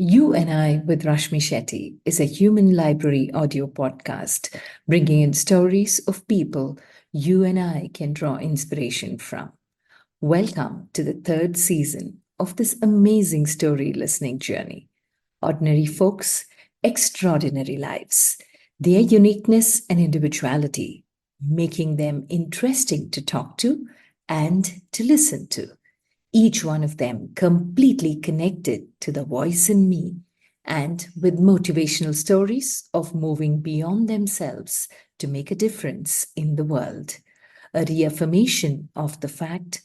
You and I with Rashmi Shetty is a human library audio podcast bringing in stories of people you and I can draw inspiration from. Welcome to the third season of this amazing story listening journey. Ordinary folks, extraordinary lives, their uniqueness and individuality, making them interesting to talk to and to listen to, each one of them completely connected to the voice in me and with motivational stories of moving beyond themselves to make a difference in the world. A reaffirmation of the fact: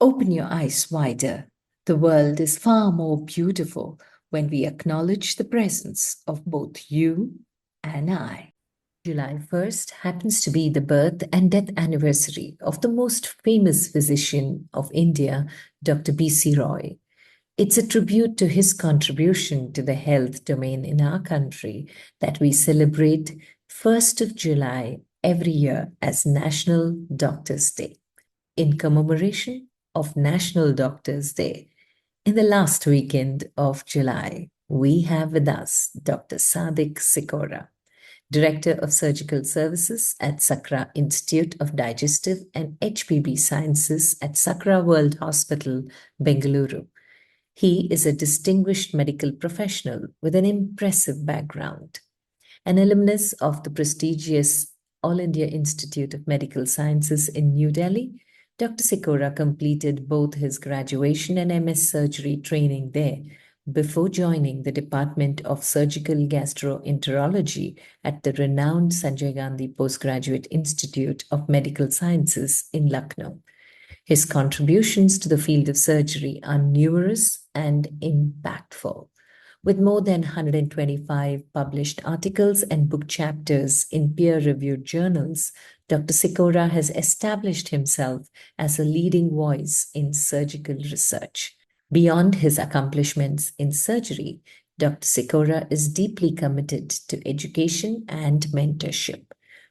open your eyes wider. The world is far more beautiful when we acknowledge the presence of both you and I. July 1st happens to be the birth and death anniversary of the most famous physician of India, Dr. C.Roy. It's a tribute to his contribution to the health domain in our country that we celebrate 1st of July every year as National Doctors' Day. In commemoration of National Doctors' Day, in the last weekend of July, we have with us Dr. Sadiq Sikora, Director of Surgical Services at Sakra Institute of Digestive and HPB Sciences at Sakra World Hospital, Bangalore. He is a distinguished medical professional with an impressive background. An alumnus of the prestigious All India Institute of Medical Sciences in New Delhi, Dr. Sikora completed both his graduation and MS surgery training there before joining the Department of Surgical Gastroenterology at the renowned Sanjay Gandhi Postgraduate Institute of Medical Sciences in Lucknow. His contributions to the field of surgery are numerous and impactful. With more than 125 published articles and book chapters in peer-reviewed journals, Dr. Sikora has established himself as a leading voice in surgical research. Beyond his accomplishments in surgery, Dr. Sikora is deeply committed to education and mentorship.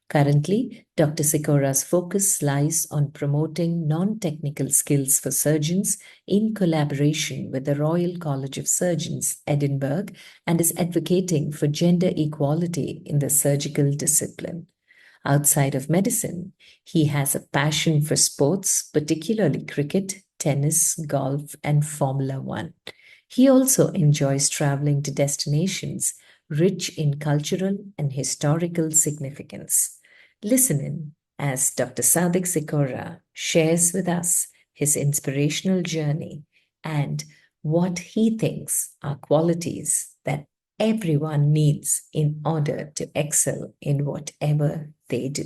Currently, Dr. Sikora's focus lies on promoting non-technical skills for surgeons in collaboration with the Royal College of Surgeons, Edinburgh, and is advocating for gender equality in the surgical discipline. Outside of medicine, he has a passion for sports, particularly cricket, tennis, golf, and Formula One. He also enjoys traveling to destinations rich in cultural and historical significance. Listen in as Dr. Sadiq Sikora shares with us his inspirational journey and what he thinks are qualities that everyone needs in order to excel in whatever they do.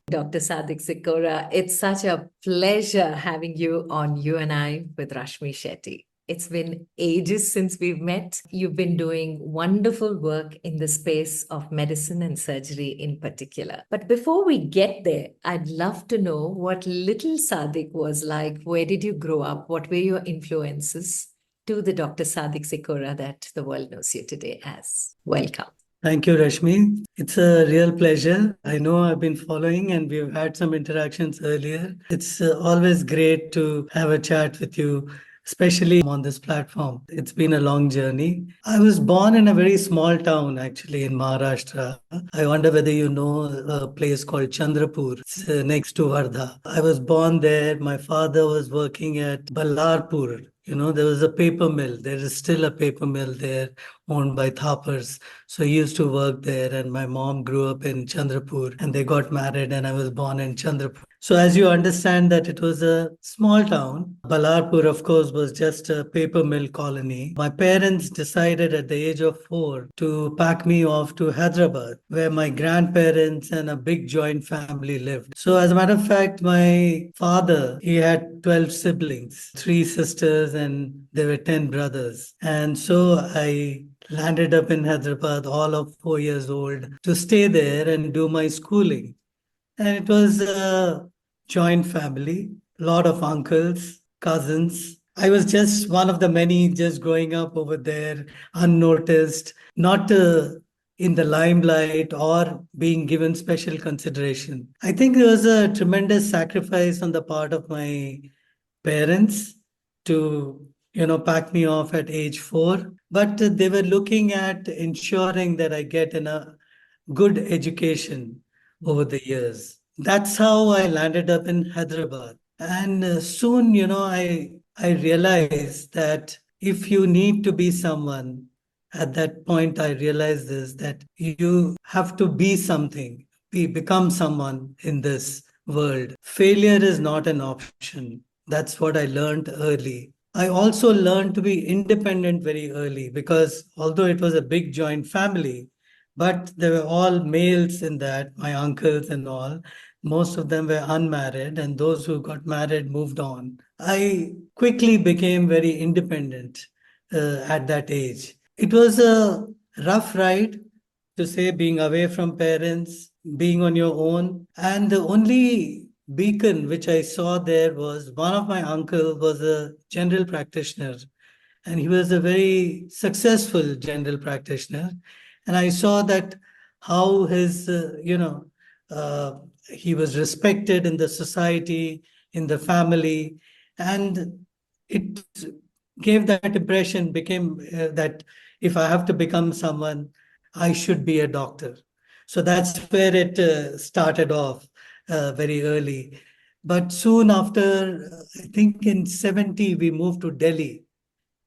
Dr. Sadiq Sikora, it's such a pleasure having you on You and I with Rashmi Shetty. It's been ages since we've met. You've been doing wonderful work in the space of medicine and surgery in particular. But before we get there, I'd love to know what little Sadiq was like. Where did you grow up? What were your influences to the Dr. Sadiq Sikora that the world knows you today as? Welcome. Thank you, Rashmi. It's a real pleasure. I know I've been following and we've had some interactions earlier. It's always great to have a chat with you, especially on this platform. It's been a long journey. I was born in a very small town, actually, in Maharashtra. I wonder whether you know a place called Chandrapur. It's next to Wardha. I was born there. My father was working at Ballarpur. There was a paper mill. There is still a paper mill there owned by Thapars. So he used to work there, and my mom grew up in Chandrapur, and they got married, and I was born in Chandrapur. So as you understand that it was a small town, Ballarpur, of course, was just a paper mill colony. My parents decided at the age of 4 to pack me off to Hyderabad, where my grandparents and a big joint family lived. So as a matter of fact, my father, he had 12 siblings, 3 sisters, and there were 10 brothers. And so I landed up in Hyderabad, all of 4 years old, to stay there and do my schooling. And it was a joint family, a lot of uncles, cousins. I was just one of the many just growing up over there, unnoticed, not in the limelight or being given special consideration. I think there was a tremendous sacrifice on the part of my parents to pack me off at age 4. But they were looking at ensuring that I get in a good education over the years. That's how I landed up in Hyderabad. And soon, I realized that if you need to be someone, at that point, I realized this that you have to be something, become someone in this world. Failure is not an option. That's what I learned early. I also learned to be independent very early because although it was a big joint family, but they were all males in that, my uncles and all. Most of them were unmarried, and those who got married moved on. I quickly became very independent at that age. It was a rough ride to say being away from parents, being on your own. And the only beacon which I saw there was one of my uncle was a general practitioner, and he was a very successful general practitioner. And I saw that how uh, he was respected in the society, in the family, and it gave that impression, became that if I have to become someone, I should be a doctor. So that's where it started off very early. But soon after, I think in 70, we moved to Delhi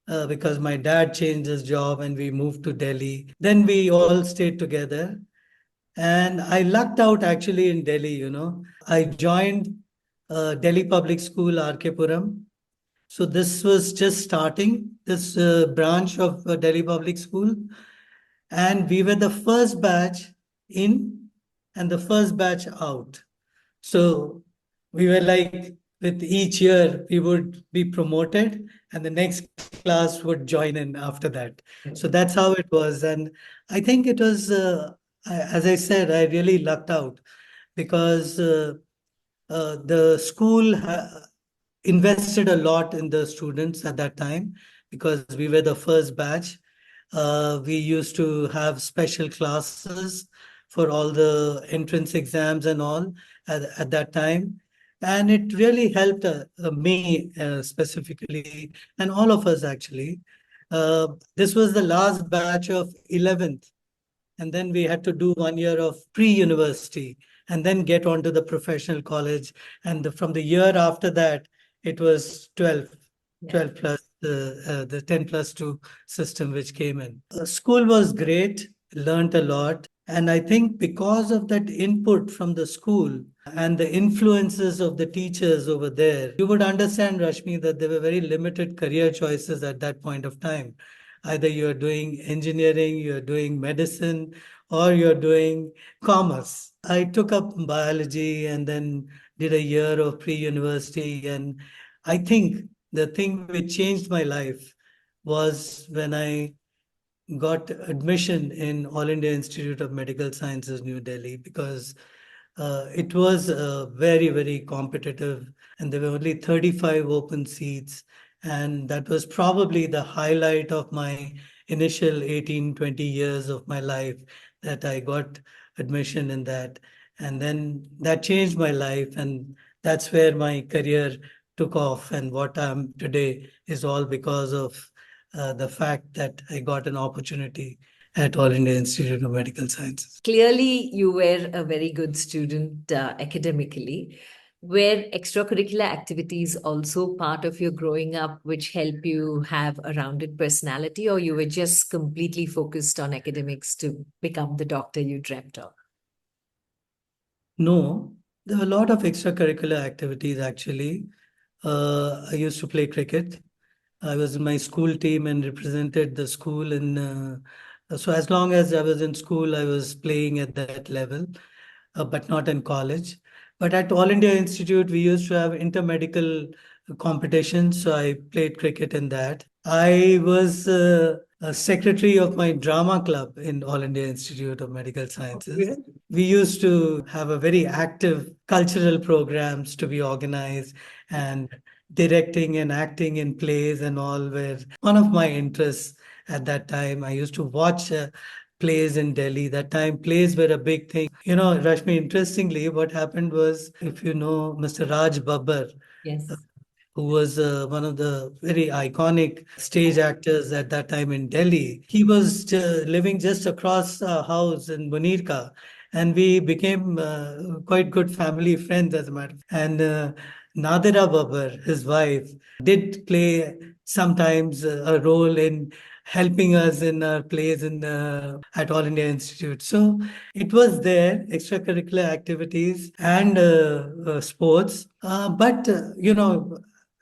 because my dad changed his job and we moved to Delhi. Then we all stayed together. And I lucked out actually in Delhi. I joined Delhi Public School, R.K. Puram. So this was just starting, this branch of Delhi Public School. And we were the first batch in and the first batch out. So we were like, with each year, we would be promoted and the next class would join in after that. So that's how it was. And I think it was, as I said, I really lucked out because the school invested a lot in the students at that time because we were the first batch. We used to have special classes for all the entrance exams and all at that time. And it really helped me specifically, and all of us actually. This was the last batch of 11th. And then we had to do 1 year of pre-university and then get onto the professional college. And from the year after that, it was 12, Yeah. 12 plus the 10 plus 2 system which came in. School was great, learned a lot. And I think because of that input from the school and the influences of the teachers over there, you would understand, Rashmi, that there were very limited career choices at that point of time. Either you're doing engineering, you're doing medicine, or you're doing commerce. I took up biology and then did a year of pre-university. And I think the thing which changed my life was when I got admission in All India Institute of Medical Sciences, New Delhi, because it was very, very competitive, and there were only 35 open seats. And that was probably the highlight of my initial 18, 20 years of my life that I got admission in that. And then that changed my life, and that's where my career took off. And what I'm today is all because of the fact that I got an opportunity at All India Institute of Medical Sciences. Clearly, you were a very good student academically. Were extracurricular activities also part of your growing up, which help you have a rounded personality, or you were just completely focused on academics to become the doctor you dreamt of? No, there were a lot of extracurricular activities actually. I used to play cricket. I was in my school team and represented the school. So as long as I was in school, I was playing at that level, but not in college. But at All India Institute, we used to have intermedical competitions. So I played cricket in that. I was a secretary of my drama club in All India Institute of Medical Sciences. Really? We used to have a very active cultural programs to be organized, and directing and acting in plays and all were one of my interests at that time. I used to watch plays in Delhi. That time, plays were a big thing. Rashmi, interestingly, what happened was, if you know Mr. Raj Babbar, Yes. who was one of the very iconic stage actors at that time in Delhi. He was living just across our house in Munirka, and we became quite good family friends, as a matter of fact. And Nadira Babbar, his wife, did play sometimes a role in helping us in our plays in at All India Institute. So it was there, extracurricular activities and sports, but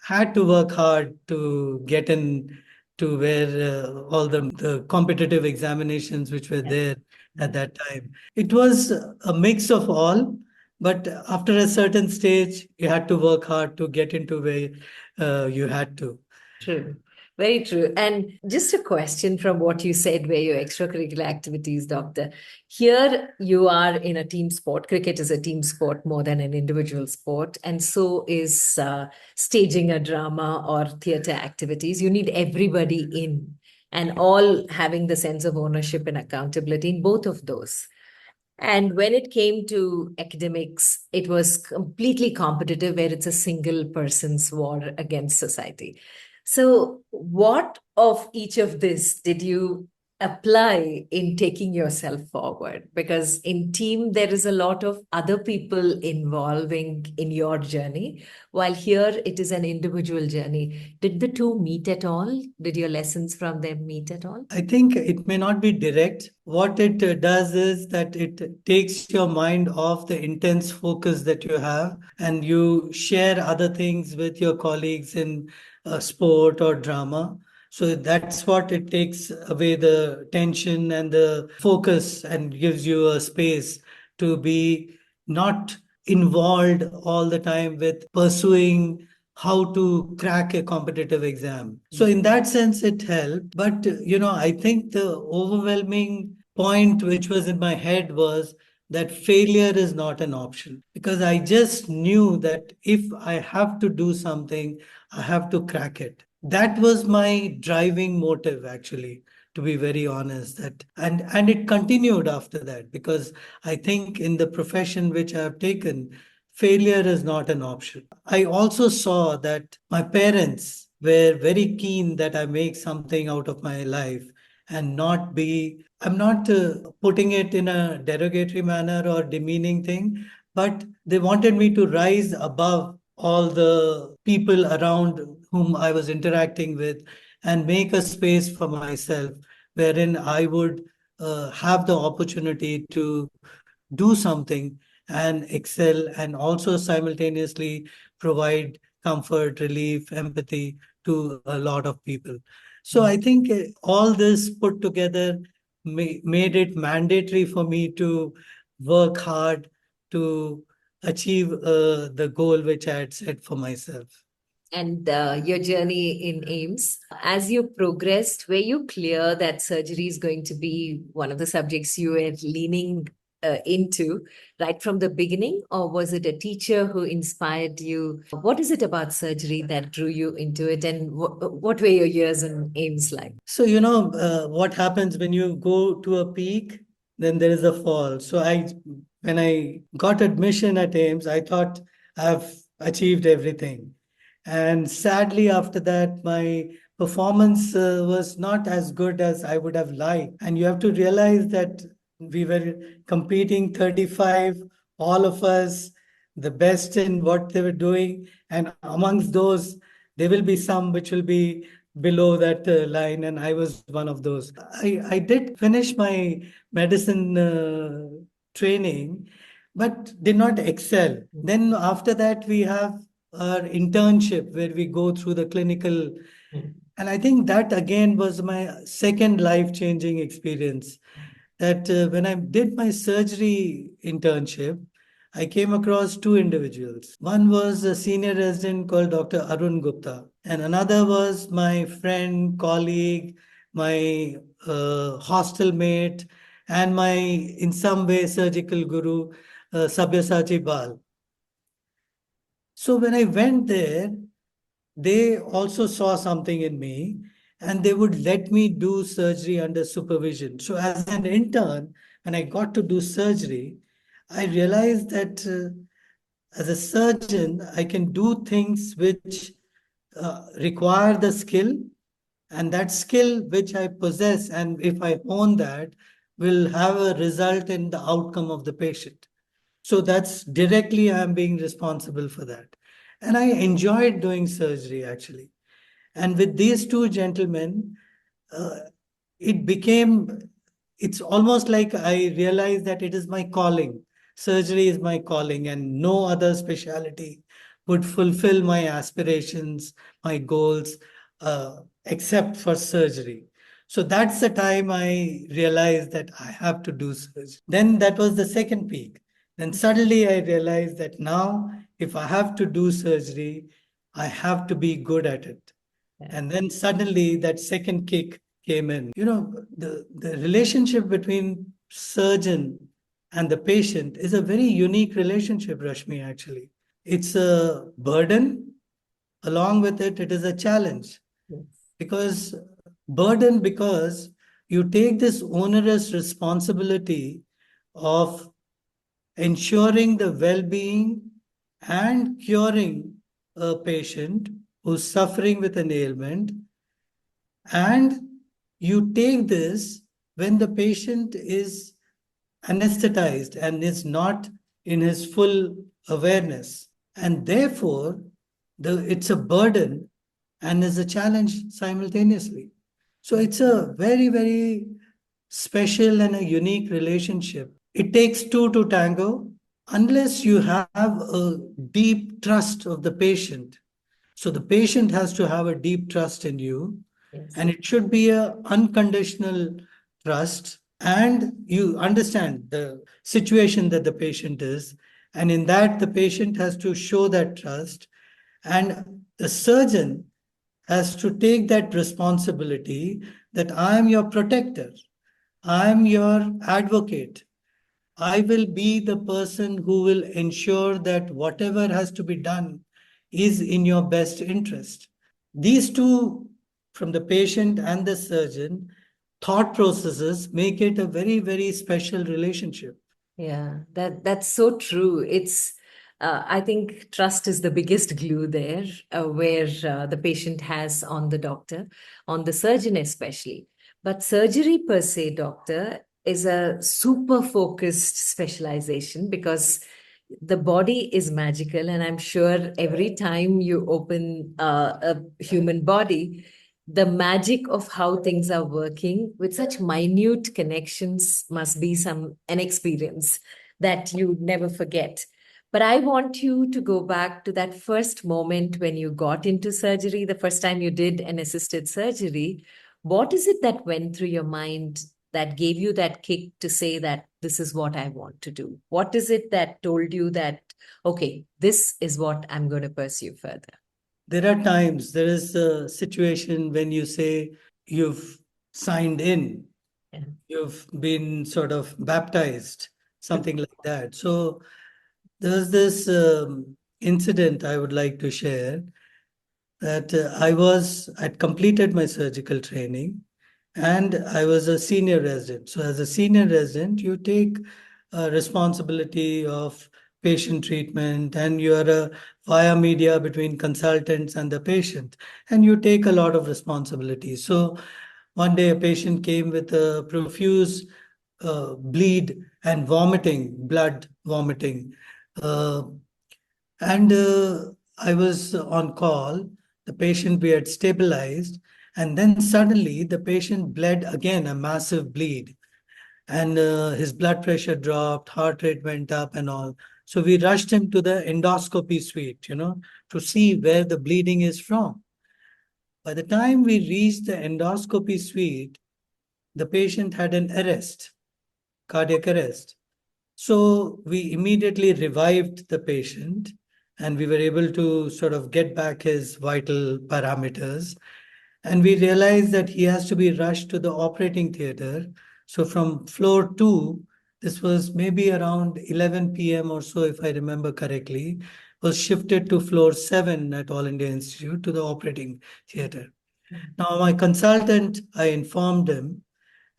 had to work hard to get in to where all the competitive examinations which were there at that time. It was a mix of all, but after a certain stage, you had to work hard to get into where you had to. True. Very true. And just a question from what you said, where your extracurricular activities, Doctor. Here you are in a team sport. Cricket is a team sport more than an individual sport. And so is staging a drama or theater activities. You need everybody in and all having the sense of ownership and accountability in both of those. And when it came to academics, it was completely competitive, where it's a single person's war against society. So, what of each of this did you apply in taking yourself forward? Because in team, there is a lot of other people involving in your journey, while here it is an individual journey. Did the two meet at all? Did your lessons from them meet at all? I think it may not be direct. What it does is that it takes your mind off the intense focus that you have, and you share other things with your colleagues in sport or drama. So that's what it takes away the tension and the focus and gives you a space to be not involved all the time with pursuing how to crack a competitive exam. So in that sense, it helped. But, I think the overwhelming point which was in my head was that failure is not an option, because I just knew that if I have to do something, I have to crack it. That was my driving motive, actually, to be very honest. That and it continued after that, because I think in the profession which I have taken, failure is not an option. I also saw that my parents were very keen that I make something out of my life and not be, I'm not putting it in a derogatory manner or demeaning thing, but they wanted me to rise above all the people around whom I was interacting with and make a space for myself wherein I would have the opportunity to do something and excel, and also simultaneously provide comfort, relief, empathy to a lot of people. So I think all this put together made it mandatory for me to work hard to achieve the goal which I had set for myself. And your journey in AIMS. As you progressed, were you clear that surgery is going to be one of the subjects you were leaning into right from the beginning, or was it a teacher who inspired you? What is it about surgery that drew you into it, and what were your years in AIMS like? So, what happens when you go to a peak, then there is a fall. So, when I got admission at AIMS, I thought I've achieved everything. And sadly, after that, my performance was not as good as I would have liked. And you have to realize that we were competing 35, all of us, the best in what they were doing. And amongst those, there will be some which will be below that line, and I was one of those. I did finish my medicine training, but did not excel. Then after that, we have our internship where we go through the clinical. And I think that again was my second life-changing experience. That when I did my surgery internship, I came across two individuals. One was a senior resident called Dr. Arun Gupta, and another was my friend, colleague, my hostel mate, and my, in some way, surgical guru, Sabyasachi Bal. So when I went there, they also saw something in me, and they would let me do surgery under supervision. So as an intern, when I got to do surgery, I realized that as a surgeon, I can do things which require the skill, and that skill which I possess, and if I hone that, will have a result in the outcome of the patient. So that's directly I'm being responsible for that. And I enjoyed doing surgery actually. And with these two gentlemen, uh, it became, it's almost like I realized that it is my calling. Surgery is my calling, and no other specialty would fulfill my aspirations, my goals, except for surgery. So that's the time I realized that I have to do surgery. Then that was the second peak. Then suddenly I realized that now, if I have to do surgery, I have to be good at it. And then suddenly that second kick came in. The relationship between surgeon and the patient is a very unique relationship, Rashmi, actually. It's a burden. Along with it, it is a challenge. Yes. Because burden, because you take this onerous responsibility of ensuring the well-being and curing a patient who's suffering with an ailment, and you take this when the patient is anesthetized and is not in his full awareness. And therefore, it's a burden and is a challenge simultaneously. So it's a very, very special and a unique relationship. It takes two to tango. Unless you have a deep trust of the patient, so the patient has to have a deep trust in you, Yes. and it should be a unconditional trust, and you understand the situation that the patient is, and in that the patient has to show that trust, and the surgeon has to take that responsibility that I am your protector, I am your advocate, I will be the person who will ensure that whatever has to be done is in your best interest. These two, from the patient and the surgeon, thought processes make it a very, very special relationship. Yeah, that's so true. I think trust is the biggest glue there, where the patient has on the doctor, on the surgeon especially. But surgery per se, doctor, is a super focused specialization because the body is magical, and I'm sure every time you open a human body, the magic of how things are working with such minute connections must be an experience that you never forget. But I want you to go back to that first moment when you got into surgery, the first time you did an assisted surgery. What is it that went through your mind that gave you that kick to say that this is what I want to do? What is it that told you that, okay, this is what I'm going to pursue further? There are times, there is a situation when you say you've signed in, Yeah. you've been sort of baptized, something like that. So there's this incident I would like to share, that I'd completed my surgical training and I was a senior resident. So as a senior resident, you take responsibility of patient treatment, and you are a via media between consultants and the patient, and you take a lot of responsibility. So one day a patient came with a profuse bleed and vomiting, blood vomiting. Uh, and I was on call. The patient we had stabilized, and then suddenly the patient bled again, a massive bleed, and his blood pressure dropped, heart rate went up, and all. So we rushed him to the endoscopy suite, to see where the bleeding is from. By the time we reached the endoscopy suite, the patient had an arrest, cardiac arrest. So we immediately revived the patient, and we were able to sort of get back his vital parameters. And we realized that he has to be rushed to the operating theater. So from floor 2, this was maybe around 11 p.m. or so, if I remember correctly, was shifted to floor 7 at All India Institute to the operating theater. Now, my consultant, I informed him,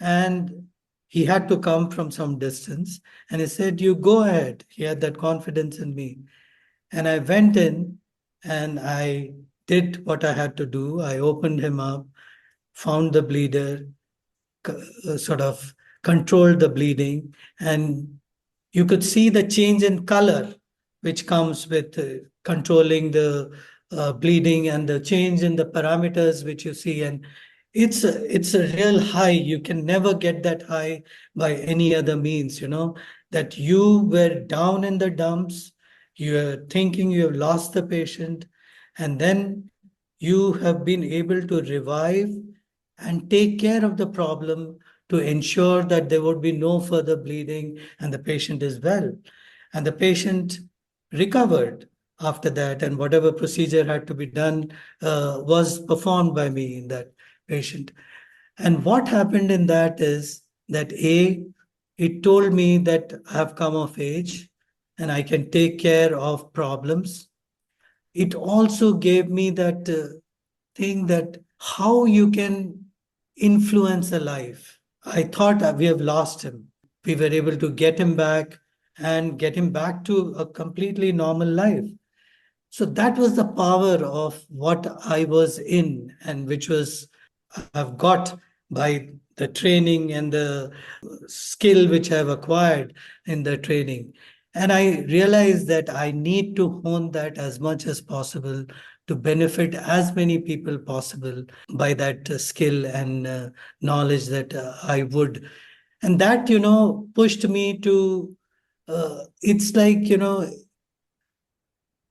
and he had to come from some distance. And he said, "You go ahead." He had that confidence in me. And I went in and I did what I had to do. I opened him up, found the bleeder, sort of controlled the bleeding, and you could see the change in color, which comes with controlling the bleeding, and the change in the parameters which you see. And it's a real high. You can never get that high by any other means, that you were down in the dumps, you are thinking you have lost the patient, and then you have been able to revive and take care of the problem to ensure that there would be no further bleeding and the patient is well. And the patient recovered after that, and whatever procedure had to be done was performed by me in that patient. And what happened in that is that it told me that I have come of age and I can take care of problems. It also gave me that thing that how you can influence a life. I thought we have lost him. We were able to get him back and get him back to a completely normal life. So that was the power of what I was in, and which was I've got by the training and the skill which I've acquired in the training. And I realized that I need to hone that as much as possible to benefit as many people possible by that skill and knowledge that I would. And that, pushed me to, it's like,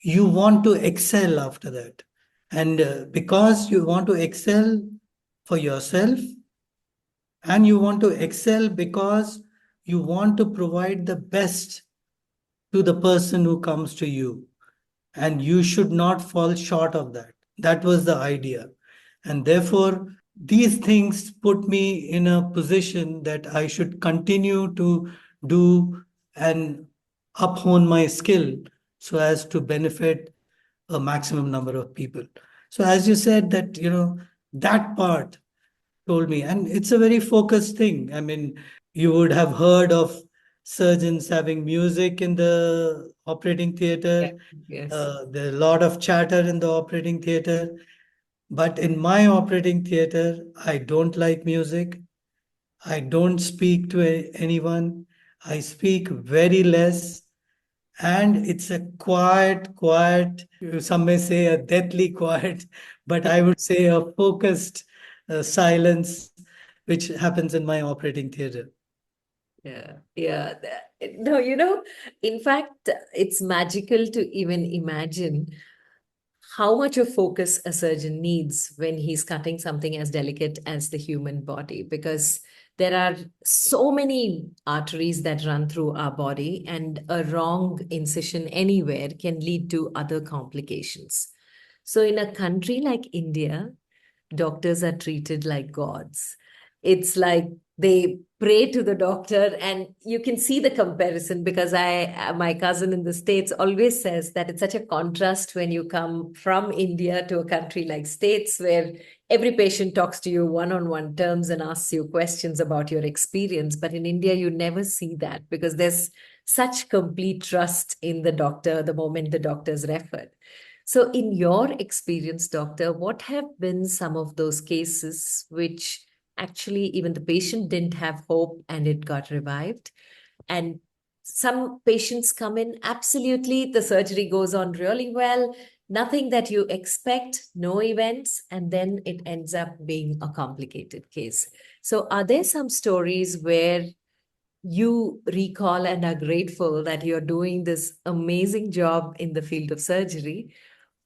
you want to excel after that. And because you want to excel for yourself, and you want to excel because you want to provide the best to the person who comes to you. And you should not fall short of that. That was the idea. And therefore, these things put me in a position that I should continue to do and uphone my skill so as to benefit a maximum number of people. So, as you said, that, that part told me, and it's a very focused thing. I mean, you would have heard of surgeons having music in the operating Yeah. theater. Yes. There's a lot of chatter in the operating theater. But in my operating theater, I don't like music. I don't speak to anyone. I speak very less. And it's a quiet, some may say a deathly quiet, but I would say a focused silence, which happens in my operating theater. Yeah, yeah. No, in fact, it's magical to even imagine how much of focus a surgeon needs when he's cutting something as delicate as the human body, because there are so many arteries that run through our body, and a wrong incision anywhere can lead to other complications. So, in a country like India, doctors are treated like gods. It's like they pray to the doctor, and you can see the comparison, because my cousin in the States always says that it's such a contrast when you come from India to a country like States, where every patient talks to you one-on-one terms and asks you questions about your experience. But in India, you never see that, because there's such complete trust in the doctor the moment the doctor is referred. So, in your experience, doctor, what have been some of those cases which actually even the patient didn't have hope and it got revived? And some patients come in, absolutely, the surgery goes on really well, nothing that you expect, no events, and then it ends up being a complicated case. So, are there some stories where you recall and are grateful that you're doing this amazing job in the field of surgery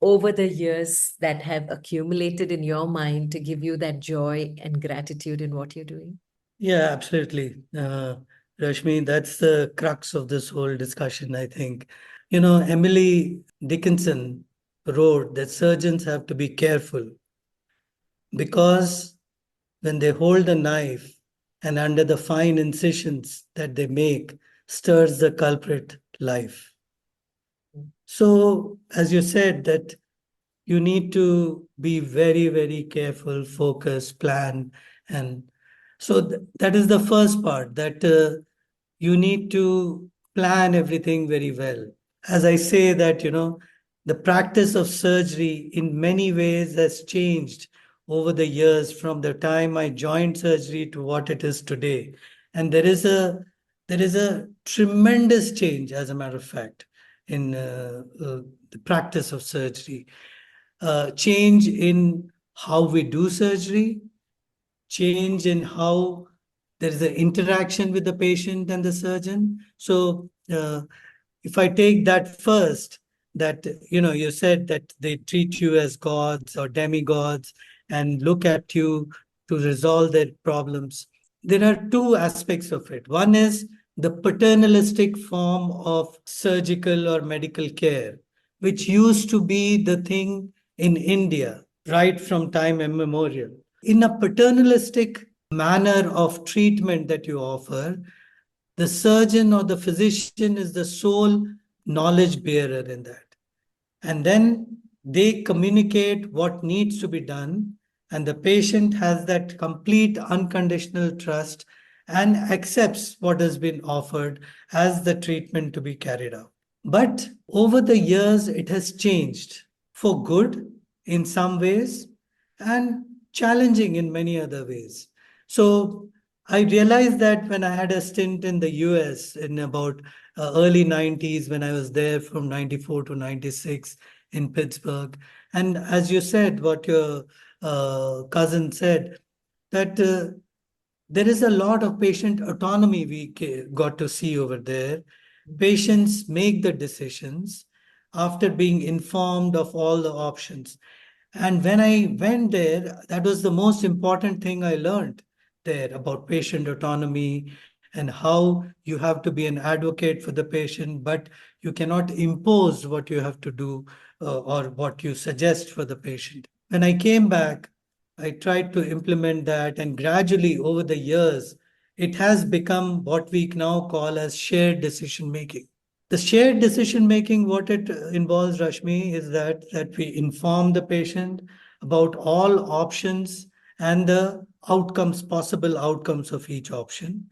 over the years that have accumulated in your mind to give you that joy and gratitude in what you're doing? Yeah, absolutely. Rashmi, that's the crux of this whole discussion, I think. Emily Dickinson wrote that surgeons have to be careful because when they hold a knife and under the fine incisions that they make stirs the culprit life. So, as you said, that you need to be very, very careful, focus, plan. And so that is the first part, that you need to plan everything very well. As I say that, the practice of surgery in many ways has changed over the years from the time I joined surgery to what it is today. And there is a tremendous change, as a matter of fact, in the practice of surgery. Change in how we do surgery, change in how there is an interaction with the patient and the surgeon. So, if I take that first, that you said that they treat you as gods or demigods and look at you to resolve their problems. There are two aspects of it. One is the paternalistic form of surgical or medical care, which used to be the thing in India right from time immemorial. In a paternalistic manner of treatment that you offer, the surgeon or the physician is the sole knowledge bearer in that. And then they communicate what needs to be done, and the patient has that complete unconditional trust and accepts what has been offered as the treatment to be carried out. But over the years, it has changed for good in some ways and challenging in many other ways. So I realized that when I had a stint in the US in about early 90s, when I was there from 94 to 96 in Pittsburgh. And as you said, what your cousin said, that there is a lot of patient autonomy we got to see over there. Patients make the decisions after being informed of all the options. And when I went there, that was the most important thing I learned there about patient autonomy and how you have to be an advocate for the patient, but you cannot impose what you have to do or what you suggest for the patient. When I came back, I tried to implement that, and gradually over the years, it has become what we now call as shared decision making. The shared decision making, what it involves, Rashmi, is that we inform the patient about all options and the outcomes, possible outcomes of each option.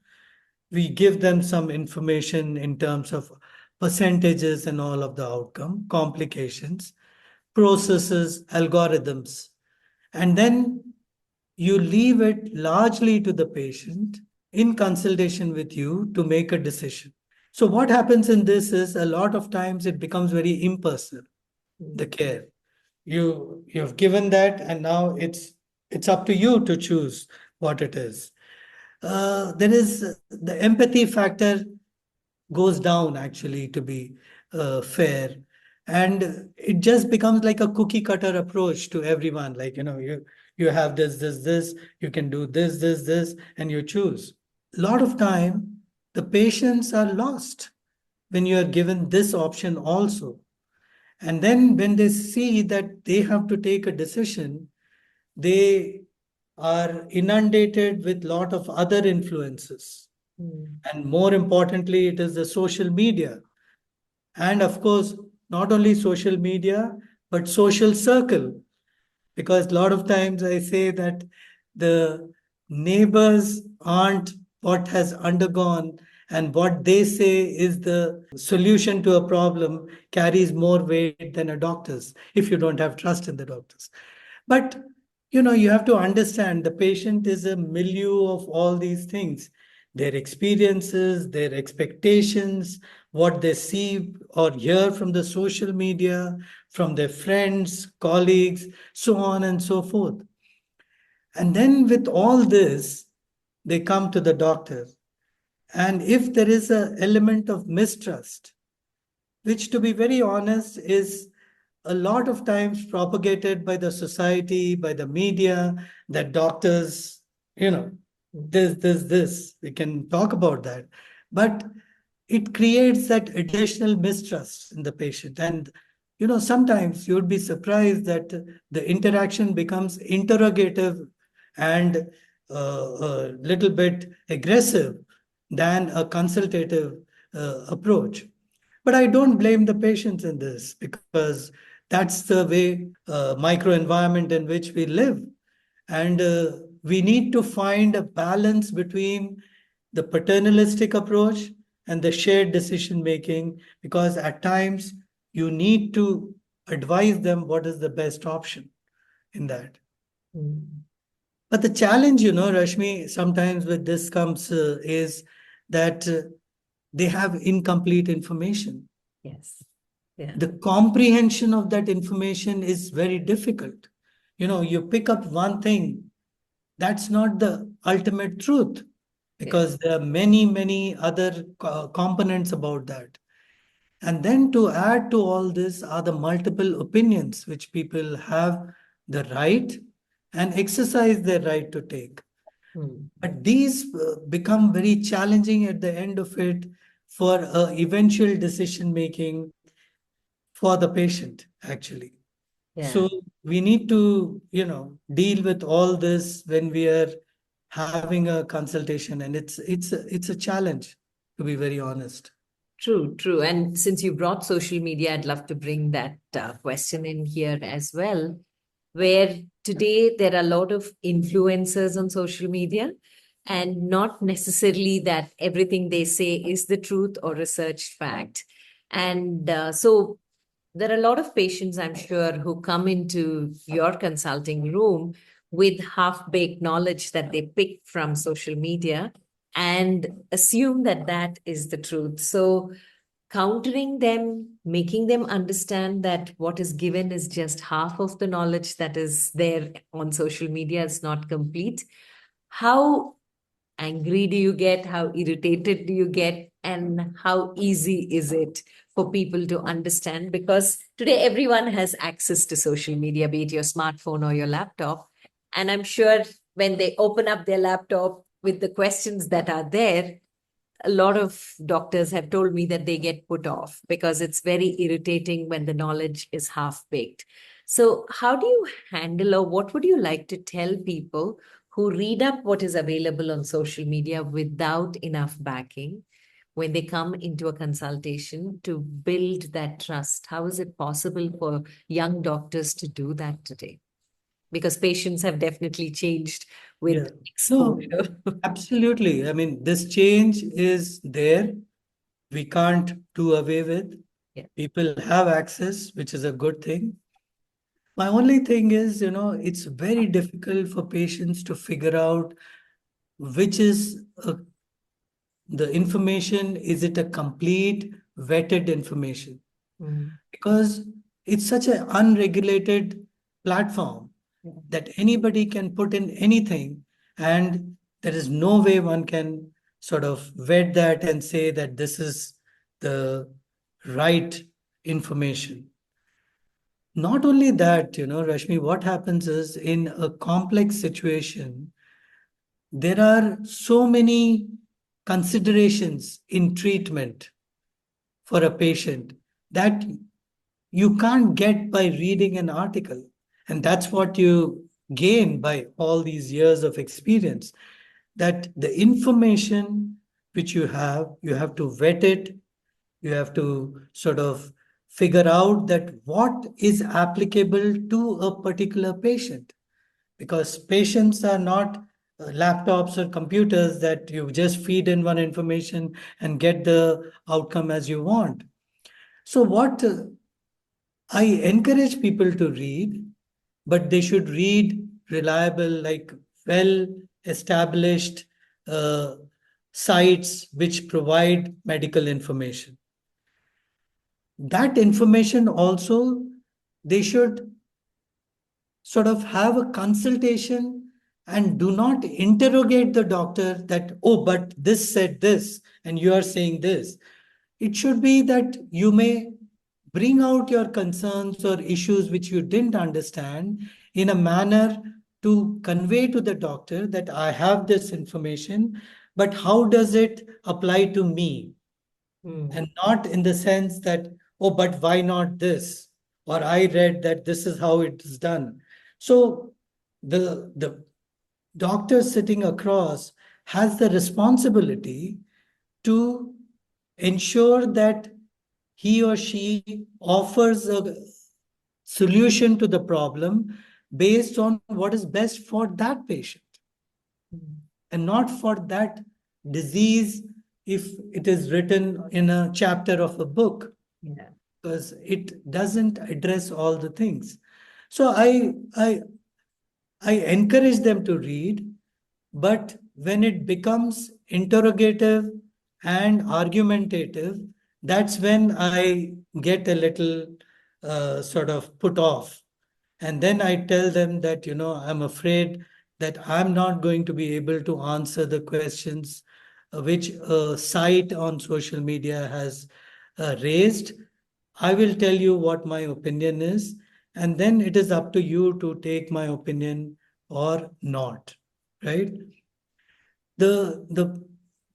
We give them some information in terms of percentages and all of the outcome, complications, processes, algorithms. And then you leave it largely to the patient in consultation with you to make a decision. So what happens in this is a lot of times it becomes very impersonal, the care. You've given that, and now it's up to you to choose what it is. There is the empathy factor goes down, actually, to be fair, and it just becomes like a cookie cutter approach to everyone. Like, you have this, you can do this, and you choose. A lot of time the patients are lost when you are given this option also. And then when they see that they have to take a decision, they are inundated with a lot of other influences. And more importantly, it is the social media. And of course, not only social media, but social circle. Because a lot of times I say that the neighbors aren't what has undergone, and what they say is the solution to a problem carries more weight than a doctor's if you don't have trust in the doctors. But you have to understand the patient is a milieu of all these things, their experiences, their expectations, what they see or hear from the social media, from their friends, colleagues, so on and so forth. And then with all this, they come to the doctor. And if there is an element of mistrust, which, to be very honest, is a lot of times propagated by the society, by the media, that doctors, this. We can talk about that. But it creates that additional mistrust in the patient. And, sometimes you would be surprised that the interaction becomes interrogative and a little bit aggressive than a consultative approach. But I don't blame the patients in this, because that's the way microenvironment in which we live. And we need to find a balance between the paternalistic approach and the shared decision making, because at times you need to advise them what is the best option in that. Mm. But the challenge, Rashmi, sometimes with this comes is that they have incomplete information. Yes. Yeah. The comprehension of that information is very difficult. You pick up one thing, that's not the ultimate truth, because Yes. there are many, many other components about that. And then to add to all this are the multiple opinions which people have the right and exercise their right to take. Mm. But these become very challenging at the end of it for eventual decision making for the patient, actually. Yeah. So we need to, deal with all this when we are having a consultation, and it's a challenge, to be very honest. True, true. And since you brought social media, I'd love to bring that question in here as well, where today there are a lot of influencers on social media, and not necessarily that everything they say is the truth or researched fact. And so there are a lot of patients, I'm sure, who come into your consulting room with half-baked knowledge that they picked from social media and assume that that is the truth. So countering them, making them understand that what is given is just half of the knowledge that is there on social media, is not complete. How angry do you get? How irritated do you get? And how easy is it for people to understand? Because today everyone has access to social media, be it your smartphone or your laptop. And I'm sure when they open up their laptop with the questions that are there, a lot of doctors have told me that they get put off because it's very irritating when the knowledge is half baked. So, how do you handle, or what would you like to tell people who read up what is available on social media without enough backing when they come into a consultation to build that trust? How is it possible for young doctors to do that today? Because patients have definitely changed Yeah. with No, exposure. absolutely. I mean, this change is there. We can't do away with. Yeah. People have access, which is a good thing. My only thing is, it's very difficult for patients to figure out which is the information, is it a complete vetted information? Mm. Because it's such an unregulated platform Yeah. that anybody can put in anything, and there is no way one can sort of vet that and say that this is the right information. Not only that, Rashmi, what happens is in a complex situation, there are so many considerations in treatment for a patient that you can't get by reading an article. And that's what you gain by all these years of experience, that the information which you have to vet it, you have to sort of figure out that what is applicable to a particular patient, because patients are not laptops or computers that you just feed in one information and get the outcome as you want. So what I encourage people to read, but they should read reliable, like well established uh, sites which provide medical information. That information also, they should sort of have a consultation and do not interrogate the doctor that, oh, but this said this and you are saying this. It should be that you may bring out your concerns or issues which you didn't understand in a manner to convey to the doctor that I have this information, but how does it apply to me? Mm. And not in the sense that, oh, but why not this? Or I read that this is how it is done. So the doctor sitting across has the responsibility to ensure that he or she offers a solution to the problem based on what is best for that patient Mm. and not for that disease if it is written in a chapter of a book. Yeah. because it doesn't address all the things. So I encourage them to read, but when it becomes interrogative and argumentative, that's when I get a little sort of put off. And then I tell them that, I'm afraid that I'm not going to be able to answer the questions which a site on social media has raised. I will tell you what my opinion is, and then it is up to you to take my opinion or not, right? The the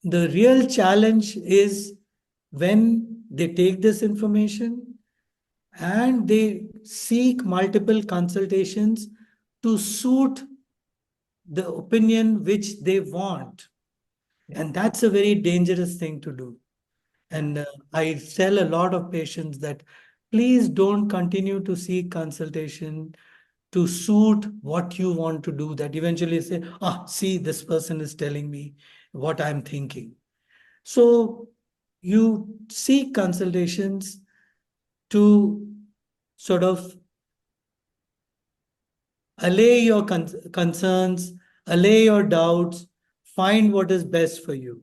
the real challenge is when they take this information and they seek multiple consultations to suit the opinion which they want. And that's a very dangerous thing to do. And I tell a lot of patients that please don't continue to seek consultation to suit what you want to do, that eventually say, see, this person is telling me what I'm thinking. So you seek consultations to sort of allay your concerns, allay your doubts, find what is best for you.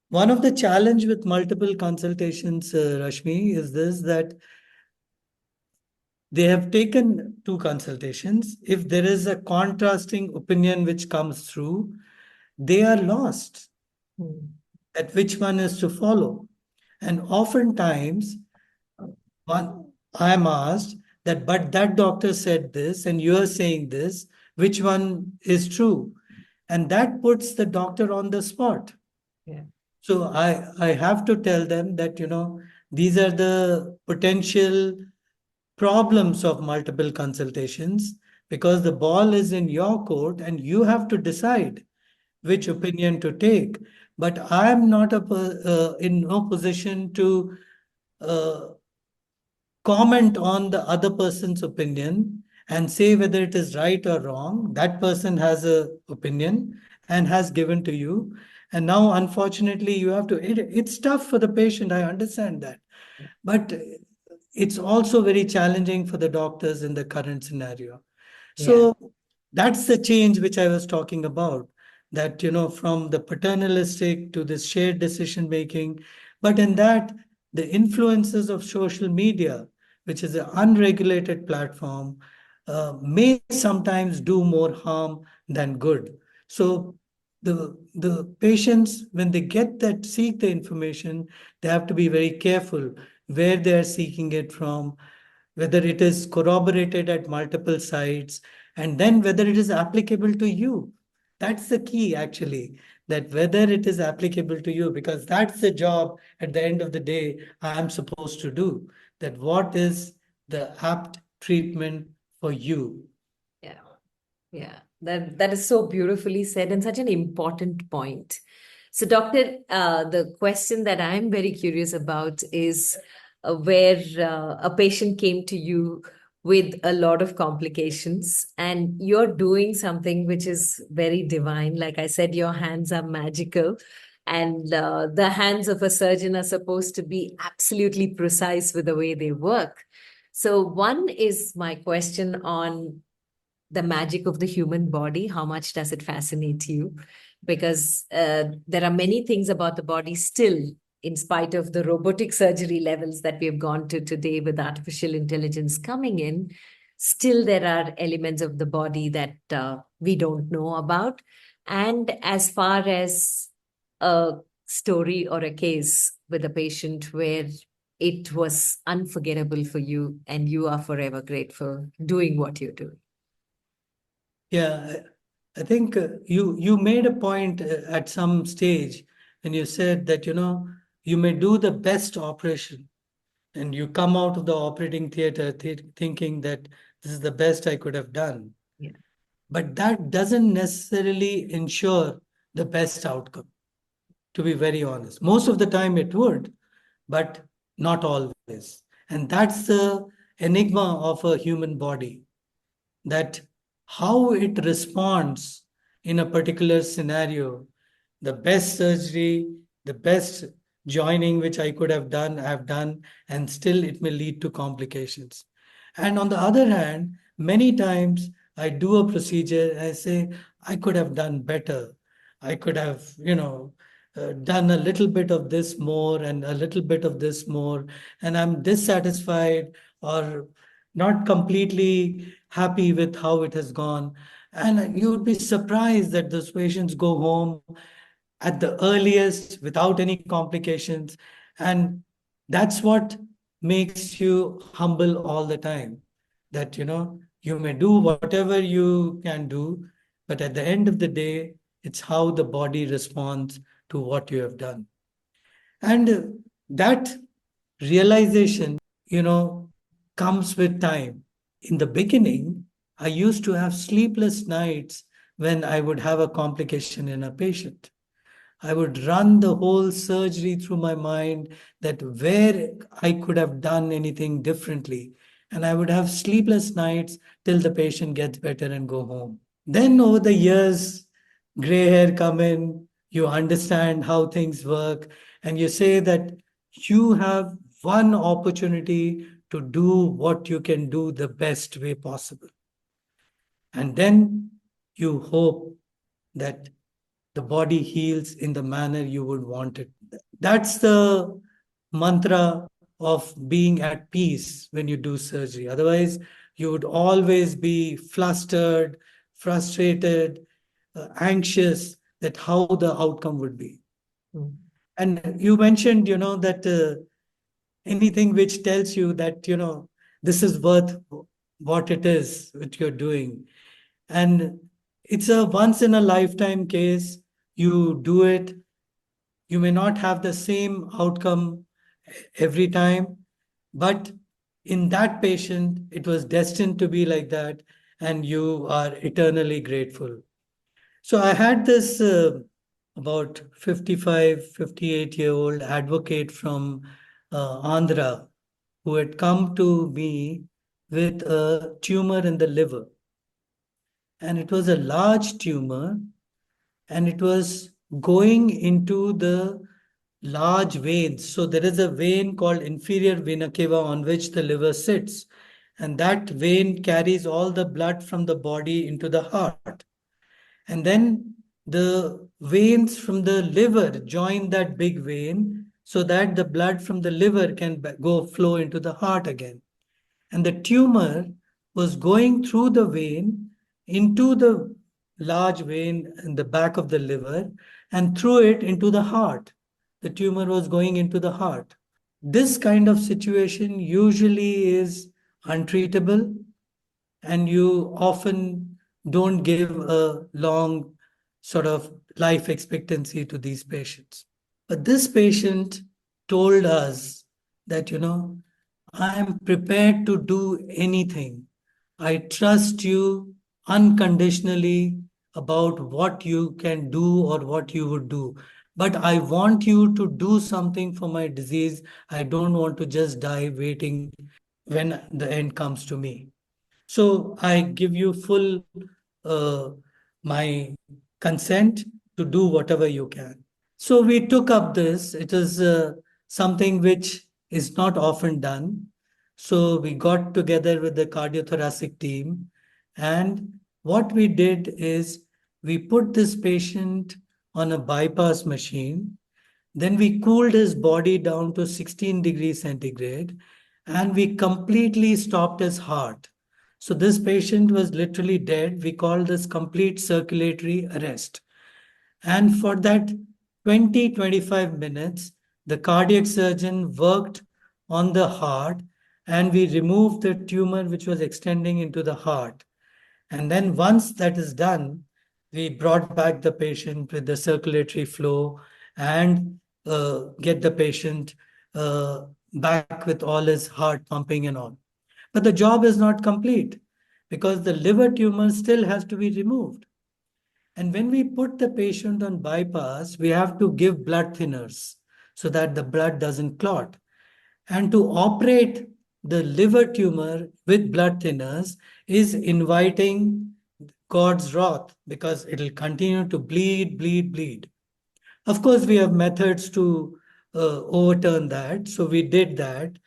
One of the challenge with multiple consultations, Rashmi, is this, that they have taken two consultations. If there is a contrasting opinion which comes through, they are lost at which one is to follow. And oftentimes, I am asked that, but that doctor said this and you are saying this, which one is true? And that puts the doctor on the spot. Yeah. So I have to tell them that, these are the potential problems of multiple consultations, because the ball is in your court and you have to decide which opinion to take. But I am not in no position to uh, comment on the other person's opinion and say whether it is right or wrong. That person has a opinion and has given to you. And now, unfortunately, you have to, it's tough for the patient. I understand that. But it's also very challenging for the doctors in the current scenario. So that's the change which I was talking about, that, from the paternalistic to this shared decision making. But in that, the influences of social media, which is an unregulated platform, may sometimes do more harm than good. So the patients, when they seek the information, they have to be very careful where they are seeking it from, whether it is corroborated at multiple sites, and then whether it is applicable to you. That's the key, actually, that whether it is applicable to you, because that's the job at the end of the day I am supposed to do, that what is the apt treatment for you. Yeah. Yeah, that is so beautifully said and such an important point. So, Doctor, the question that I'm very curious about is where a patient came to you with a lot of complications, and you're doing something which is very divine. Like I said, your hands are magical, and the hands of a surgeon are supposed to be absolutely precise with the way they work. So, one is my question on the magic of the human body. How much does it fascinate you? Because there are many things about the body still, in spite of the robotic surgery levels that we have gone to today with artificial intelligence coming in, still there are elements of the body that we don't know about. And as far as a story or a case with a patient where it was unforgettable for you and you are forever grateful doing what you're doing. Yeah, I think you made a point at some stage when you said that, you may do the best operation and you come out of the operating theater thinking that this is the best I could have done. Yeah. But that doesn't necessarily ensure the best outcome, to be very honest. Most of the time it would, but not always. And that's the enigma of a human body, that how it responds in a particular scenario, the best surgery, the best joining which I could have done, I have done, and still it may lead to complications. And on the other hand, many times I do a procedure and I say, I could have done better. I could have, done a little bit of this more and a little bit of this more, and I'm dissatisfied or not completely happy with how it has gone. And you would be surprised that those patients go home at the earliest without any complications. And that's what makes you humble all the time. That, you may do whatever you can do, but at the end of the day, it's how the body responds to what you have done. And that realization, comes with time. In the beginning, I used to have sleepless nights when I would have a complication in a patient. I would run the whole surgery through my mind that where I could have done anything differently. And I would have sleepless nights till the patient gets better and go home. Then over the years, gray hair come in, you understand how things work, and you say that you have one opportunity to do what you can do the best way possible. And then you hope that the body heals in the manner you would want it. That's the mantra of being at peace when you do surgery. Otherwise, you would always be flustered, frustrated, anxious that how the outcome would be. Mm. And you mentioned, that anything which tells you that, this is worth what it is, which you're doing. And it's a once in a lifetime case. You do it. You may not have the same outcome every time, but in that patient, it was destined to be like that, and you are eternally grateful. So I had this about 55, 58-year-old advocate from Andhra who had come to me with a tumor in the liver. And it was a large tumor, and it was going into the large veins. So there is a vein called inferior vena cava on which the liver sits. And that vein carries all the blood from the body into the heart. And then the veins from the liver join that big vein so that the blood from the liver can go flow into the heart again. And the tumor was going through the vein into the large vein in the back of the liver and through it into the heart. The tumor was going into the heart. This kind of situation usually is untreatable, and you often don't give a long sort of life expectancy to these patients. But this patient told us that, I am prepared to do anything. I trust you unconditionally about what you can do or what you would do. But I want you to do something for my disease. I don't want to just die waiting when the end comes to me. So I give you full uh, my consent to do whatever you can. So we took up this. It is something which is not often done. So we got together with the cardiothoracic team, and what we did is we put this patient on a bypass machine. Then we cooled his body down to 16 degrees centigrade, and we completely stopped his heart. So this patient was literally dead. We called this complete circulatory arrest. And for that 20-25 minutes, the cardiac surgeon worked on the heart, and we removed the tumor which was extending into the heart. And then once that is done, we brought back the patient with the circulatory flow and get the patient back with all his heart pumping and all. But the job is not complete because the liver tumor still has to be removed. And when we put the patient on bypass, we have to give blood thinners so that the blood doesn't clot. And to operate the liver tumor with blood thinners is inviting God's wrath because it will continue to bleed, bleed, bleed. Of course, we have methods to overturn that. So we did that.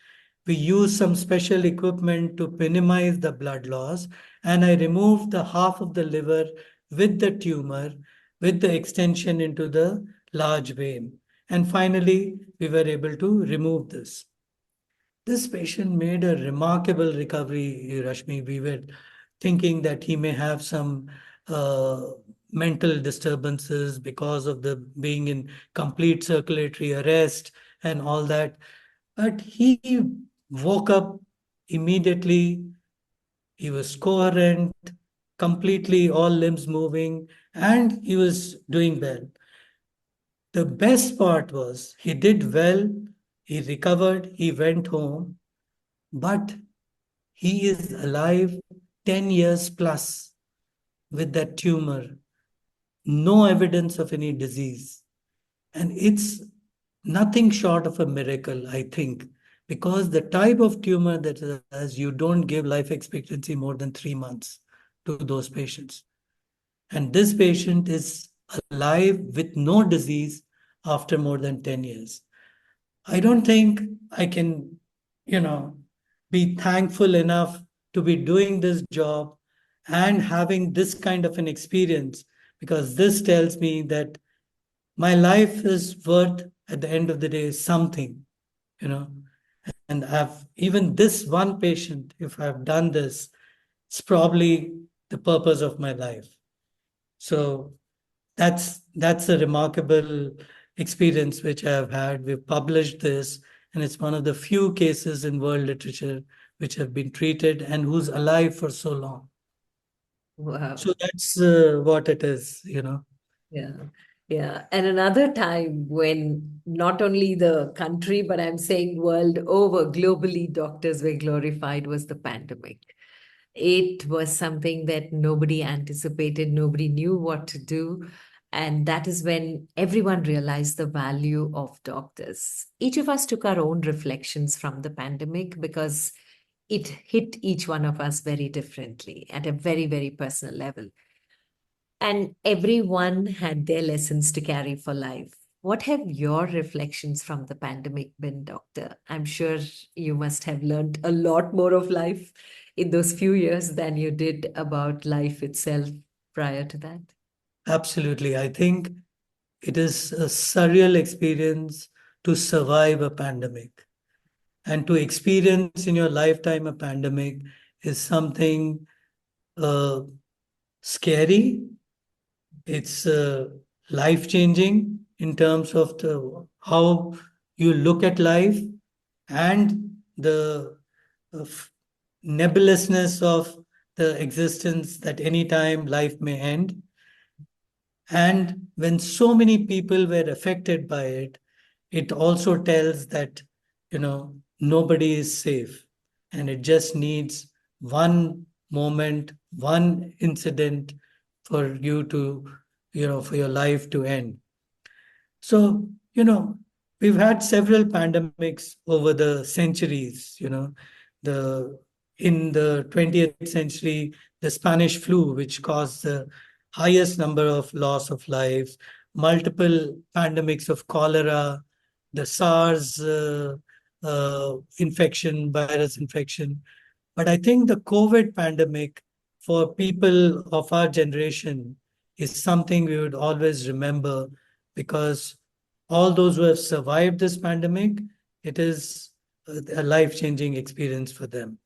We used some special equipment to minimize the blood loss, and I removed the half of the liver with the tumor, with the extension into the large vein. And finally, we were able to remove this. This patient made a remarkable recovery, Rashmi. We were thinking that he may have some uh, mental disturbances because of the being in complete circulatory arrest and all that. But he woke up immediately. He was coherent, completely all limbs moving, and he was doing well. The best part was he did well, he recovered, he went home, but he is alive 10 years plus with that tumor, no evidence of any disease. And it's nothing short of a miracle, I think, because the type of tumor that it has, you don't give life expectancy more than 3 months to those patients. And this patient is alive with no disease after more than 10 years. I don't think I can, you know, be thankful enough to be doing this job and having this kind of an experience, because this tells me that my life is worth at the end of the day something, you know. And I've even this one patient, if I've done this, it's probably the purpose of my life. So that's a remarkable experience which I have had. We've published this, and it's one of the few cases in world literature which have been treated and who's alive for so long. Wow. So that's what it is, you know. Yeah. Yeah. And another time when not only the country, but I'm saying world over, globally, doctors were glorified was the pandemic. It was something that nobody anticipated, nobody knew what to do. And that is when everyone realized the value of doctors. Each of us took our own reflections from the pandemic because it hit each one of us very differently at a very, very personal level. And everyone had their lessons to carry for life. What have your reflections from the pandemic been, Doctor? I'm sure you must have learned a lot more of life in those few years than you did about life itself prior to that. Absolutely. I think it is a surreal experience to survive a pandemic. And to experience in your lifetime a pandemic is something uh, scary. It's life changing in terms of the how you look at life and the nebulousness of the existence that any time life may end. And when so many people were affected by it, it also tells that, you know, nobody is safe. And it just needs one moment, one incident for you to, you know, for your life to end. So, you know, we've had several pandemics over the centuries, you know, the in the 20th century, the Spanish flu, which caused the highest number of loss of lives, multiple pandemics of cholera, the SARS infection, virus infection. But I think the COVID pandemic for people of our generation is something we would always remember, because all those who have survived this pandemic, it is a life changing experience for them.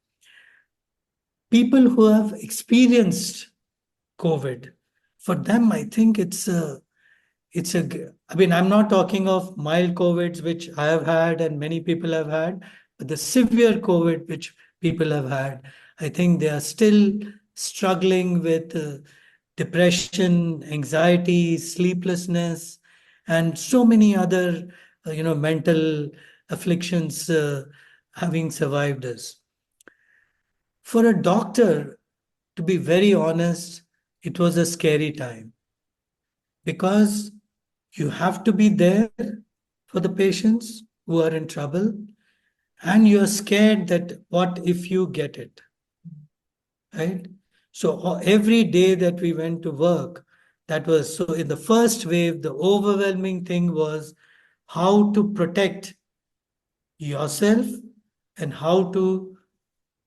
People who have experienced COVID, for them, I think I mean, I'm not talking of mild COVIDs, which I have had and many people have had, but the severe COVID, which people have had, I think they are still struggling with depression, anxiety, sleeplessness, and so many other, mental afflictions having survived us. For a doctor, to be very honest, it was a scary time because you have to be there for the patients who are in trouble, and you're scared that what if you get it, right? So every day that we went to work, that was so in the first wave, the overwhelming thing was how to protect yourself and how to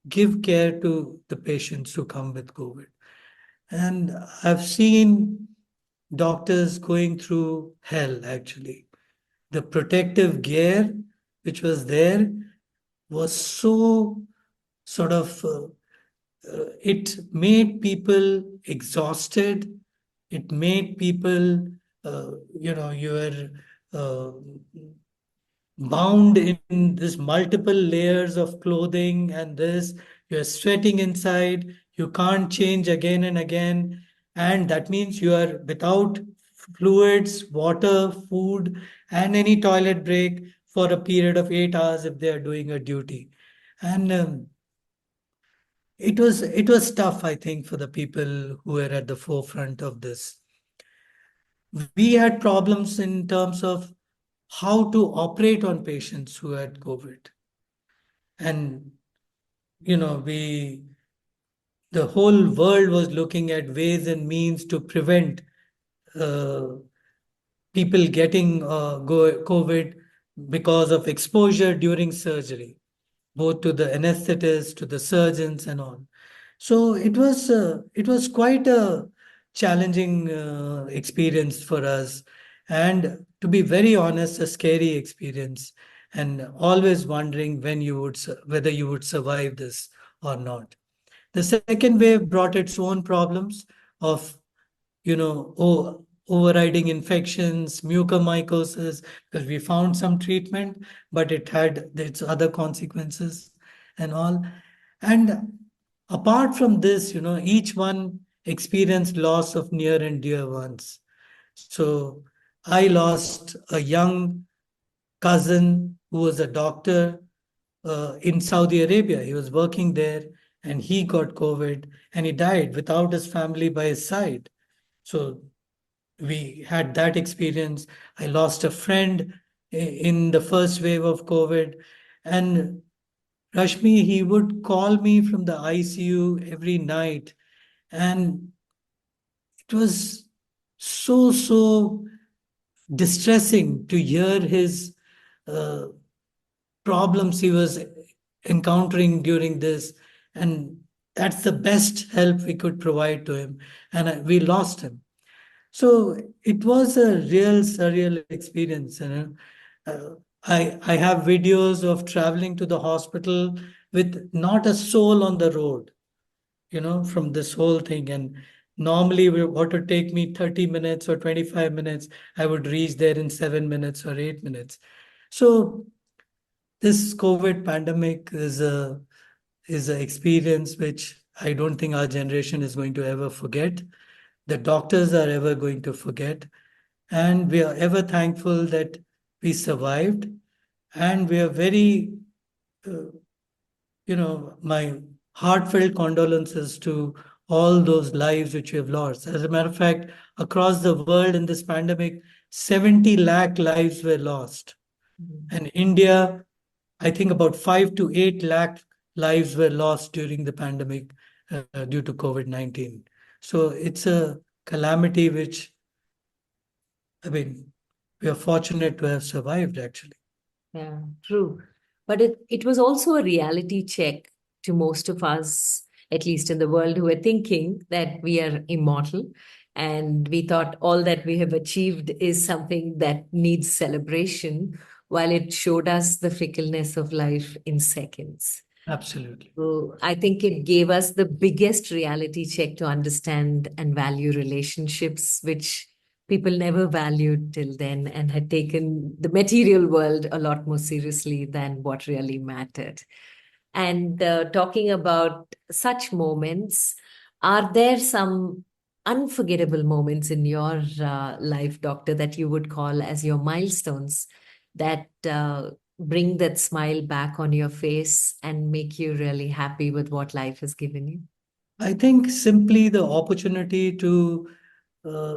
give care to the patients who come with COVID. And I've seen doctors going through hell, actually. The protective gear which was there was so sort of, it made people exhausted. It made people, you were uh, bound in this multiple layers of clothing and this, you're sweating inside, you can't change again and again. And that means you are without fluids, water, food, and any toilet break for a period of 8 hours if they are doing a duty. And it was tough, I think, for the people who were at the forefront of this. We had problems in terms of how to operate on patients who had COVID. And the whole world was looking at ways and means to prevent uh, people getting COVID because of exposure during surgery, both to the anesthetists, to the surgeons, and all. So it was quite a challenging experience for us, and to be very honest, a scary experience, and always wondering whether you would survive this or not. The second wave brought its own problems of, overriding infections, mucormycosis, because we found some treatment, but it had its other consequences and all. And apart from this, each one experienced loss of near and dear ones. So I lost a young cousin who was a doctor in Saudi Arabia. He was working there and he got COVID and he died without his family by his side. So we had that experience. I lost a friend in the first wave of COVID. And Rashmi, he would call me from the ICU every night. And it was so distressing to hear his uh, problems he was encountering during this. And that's the best help we could provide to him. And we lost him. So it was a real surreal experience. I have videos of traveling to the hospital with not a soul on the road, from this whole thing. And normally, what would take me 30 minutes or 25 minutes, I would reach there in 7 minutes or 8 minutes. So this COVID pandemic is an experience which I don't think our generation is going to ever forget. The doctors are ever going to forget. And we are ever thankful that we survived. And we are very, my heartfelt condolences to all those lives which we have lost. As a matter of fact, across the world in this pandemic, 70 lakh lives were lost. And India, I think about 5 to 8 lakh lives were lost during the pandemic due to COVID-19. So it's a calamity which, I mean, we are fortunate to have survived, actually. Yeah, true. But it was also a reality check to most of us, at least in the world, who were thinking that we are immortal. And we thought all that we have achieved is something that needs celebration, while it showed us the fickleness of life in seconds. Absolutely. So I think it gave us the biggest reality check to understand and value relationships, which people never valued till then and had taken the material world a lot more seriously than what really mattered. And talking about such moments, are there some unforgettable moments in your life, Doctor, that you would call as your milestones that bring that smile back on your face and make you really happy with what life has given you? I think simply the opportunity to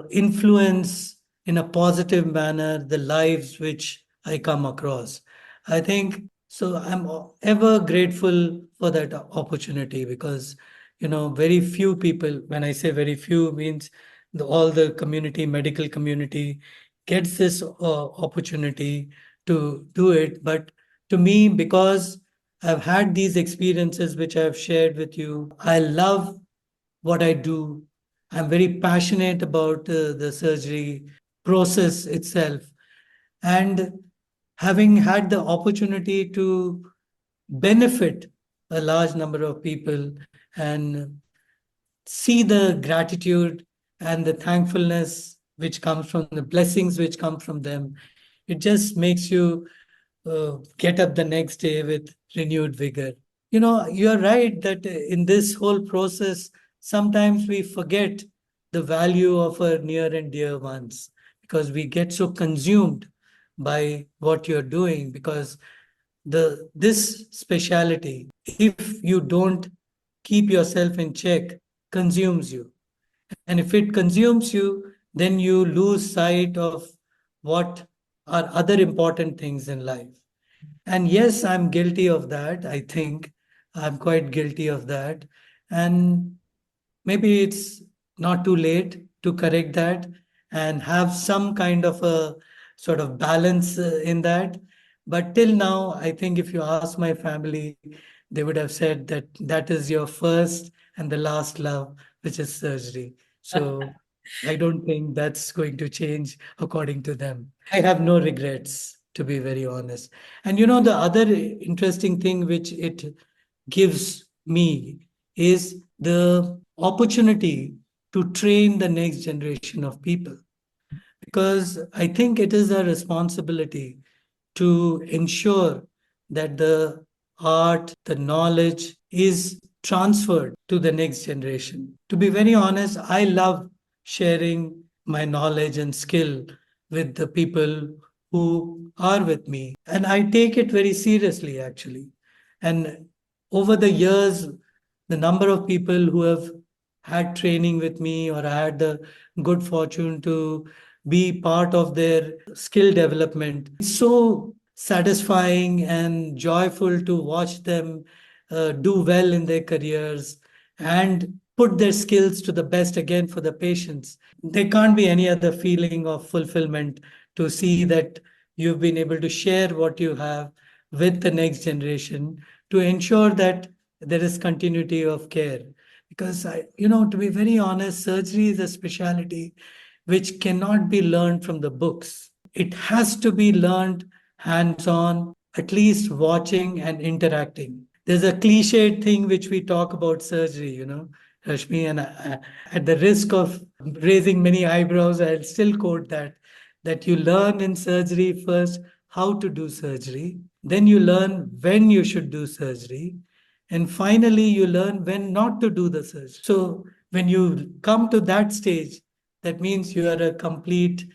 influence in a positive manner the lives which I come across. I think so. I'm ever grateful for that opportunity because, very few people, when I say very few, means all the community, medical community, gets this opportunity to do it. But to me, because I've had these experiences which I've shared with you, I love what I do. I'm very passionate about the surgery process itself. And having had the opportunity to benefit a large number of people and see the gratitude and the thankfulness which comes from the blessings which come from them, it just makes you get up the next day with renewed vigor. You're right that in this whole process, sometimes we forget the value of our near and dear ones because we get so consumed by what you're doing. Because this speciality, if you don't keep yourself in check, consumes you. And if it consumes you, then you lose sight of what are other important things in life. And yes, I'm guilty of that. I think I'm quite guilty of that. And maybe it's not too late to correct that and have some kind of a sort of balance in that. But till now, I think if you ask my family, they would have said that that is your first and the last love, which is surgery. So I don't think that's going to change according to them. I have no regrets, to be very honest. And the other interesting thing which it gives me is the opportunity to train the next generation of people. Because I think it is a responsibility to ensure that the art, the knowledge is transferred to the next generation. To be very honest, I love sharing my knowledge and skill with the people who are with me. And I take it very seriously, actually. And over the years, the number of people who have had training with me or I had the good fortune to be part of their skill development. It's so satisfying and joyful to watch them do well in their careers and put their skills to the best again for the patients. There can't be any other feeling of fulfillment to see that you've been able to share what you have with the next generation to ensure that there is continuity of care. Because to be very honest, surgery is a specialty which cannot be learned from the books. It has to be learned hands on, at least watching and interacting. There's a cliched thing which we talk about surgery, Rashmi, and at the risk of raising many eyebrows, I'll still quote that you learn in surgery first how to do surgery, then you learn when you should do surgery, and finally you learn when not to do the surgery. So when you come to that stage, that means you are a complete,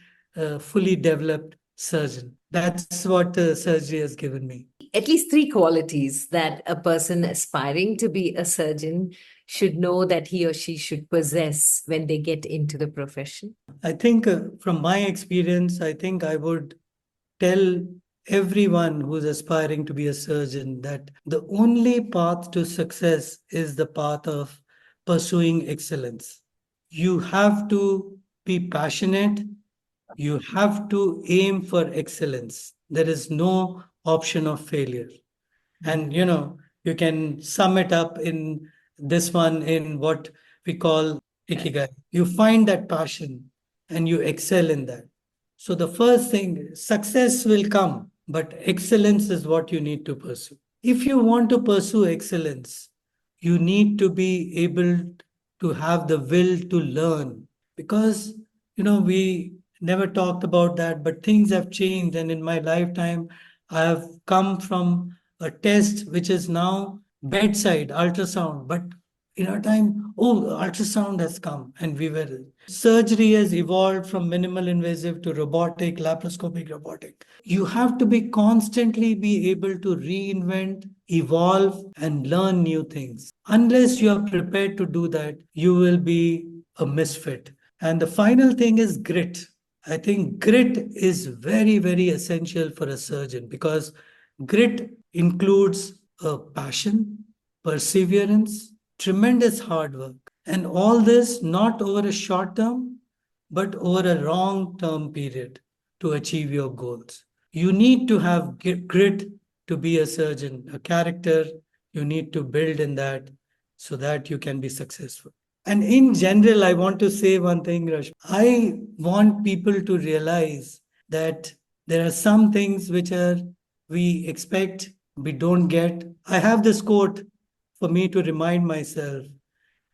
fully developed surgeon. That's what surgery has given me. At least three qualities that a person aspiring to be a surgeon should know that he or she should possess when they get into the profession? I think from my experience, I think I would tell everyone who's aspiring to be a surgeon that the only path to success is the path of pursuing excellence. You have to be passionate. You have to aim for excellence. There is no option of failure. And you can sum it up in this one in what we call ikigai. You find that passion and you excel in that. So the first thing, success will come, but excellence is what you need to pursue. If you want to pursue excellence, you need to be able to have the will to learn. Because we never talked about that, but things have changed. And in my lifetime, I have come from a test which is now bedside ultrasound. But in our time, oh, ultrasound has come, and we were. Surgery has evolved from minimal invasive to robotic, laparoscopic robotic. You have to be constantly be able to reinvent, evolve, and learn new things. Unless you are prepared to do that, you will be a misfit. And the final thing is grit. I think grit is very, very essential for a surgeon because grit includes a passion, perseverance, tremendous hard work, and all this not over a short term, but over a long term period. to achieve your goals. You need to have grit to be a surgeon, a character you need to build in that so that you can be successful. And in general, I want to say one thing, Rashmi. I want people to realize that there are some things which we expect, we don't get. I have this quote for me to remind myself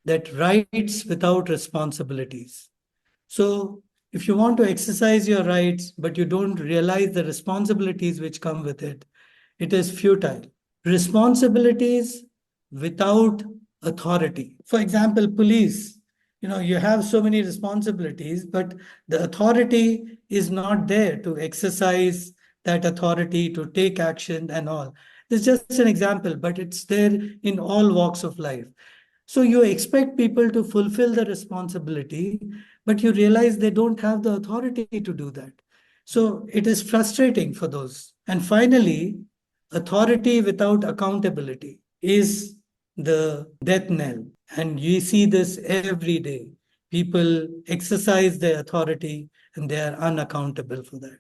that rights without responsibilities. So if you want to exercise your rights, but you don't realize the responsibilities which come with it is futile. Responsibilities without authority. For example, police, you have so many responsibilities, but the authority is not there to exercise that authority to take action and all. This is just an example, but it's there in all walks of life. So you expect people to fulfill the responsibility, but you realize they don't have the authority to do that. So it is frustrating for those. And finally, authority without accountability is the death knell. And you see this every day. People exercise their authority and they are unaccountable for that.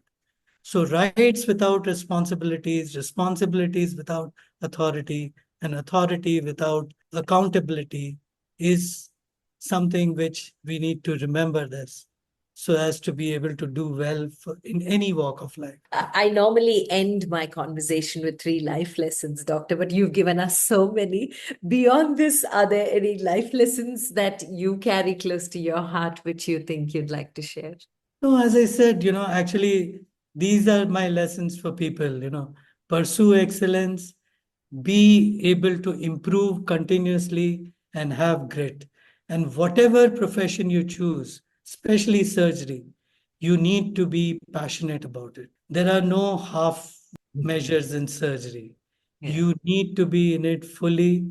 So rights without responsibilities, responsibilities without authority, and authority without accountability is something which we need to remember this so as to be able to do well in any walk of life. I normally end my conversation with 3 life lessons, Doctor, but you've given us so many. Beyond this, are there any life lessons that you carry close to your heart which you think you'd like to share? No, as I said, actually, these are my lessons for people, pursue excellence, be able to improve continuously and have grit. And whatever profession you choose, especially surgery, you need to be passionate about it. There are no half measures in surgery. Yeah. You need to be in it fully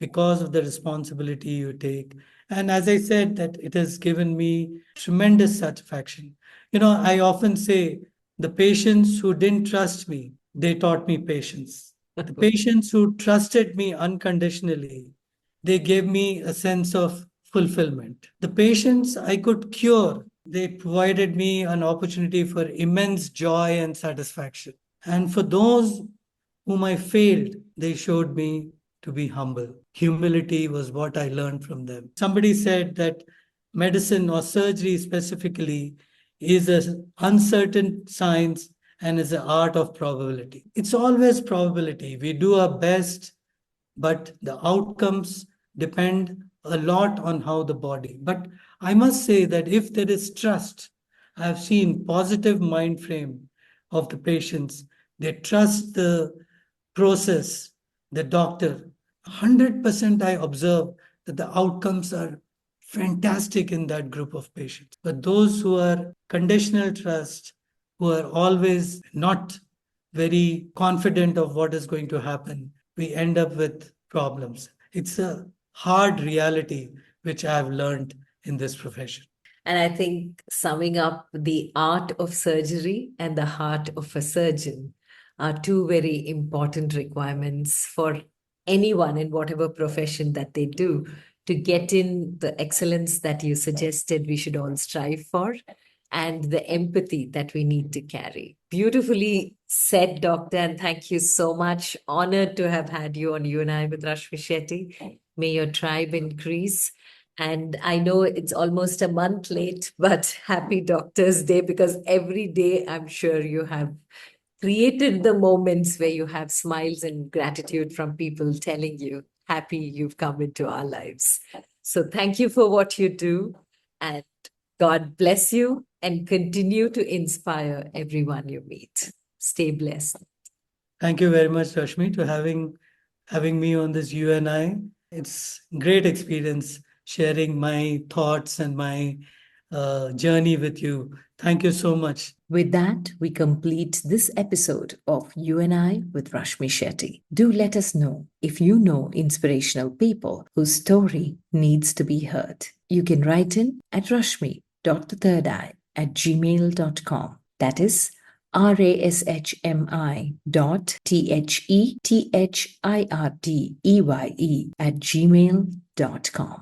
because of the responsibility you take. And as I said, that it has given me tremendous satisfaction. I often say the patients who didn't trust me, they taught me patience. The patients who trusted me unconditionally, they gave me a sense of fulfillment. The patients I could cure, they provided me an opportunity for immense joy and satisfaction. And for those whom I failed, they showed me to be humble. Humility was what I learned from them. Somebody said that medicine or surgery specifically is an uncertain science and is an art of probability. It's always probability. We do our best, but the outcomes depend a lot on how the body. But I must say that if there is trust, I have seen positive mind frame of the patients. They trust the process, the doctor. 100% I observe that the outcomes are fantastic in that group of patients. But those who are conditional trust, who are always not very confident of what is going to happen, we end up with problems. It's a hard reality which I've learned in this profession. And I think summing up, the art of surgery and the heart of a surgeon are 2 very important requirements for anyone in whatever profession that they do to get in the excellence that you suggested we should all strive for, and the empathy that we need to carry. Beautifully said, Doctor, and thank you so much. Honored to have had you on You and I with Rashmi Shetty. May your tribe increase. And I know it's almost a month late, but happy Doctor's Day, because every day I'm sure you have created the moments where you have smiles and gratitude from people telling you, happy you've come into our lives. So thank you for what you do, and God bless you and continue to inspire everyone you meet. Stay blessed. Thank you very much, Rashmi, to having me on this You and I. It's great experience sharing my thoughts and my journey with you. Thank you so much. With that, we complete this episode of You and I with Rashmi Shetty. Do let us know if you know inspirational people whose story needs to be heard. You can write in at rashmi.the3rd@gmail.com. That is rashmi.thethirdeye@gmail.com.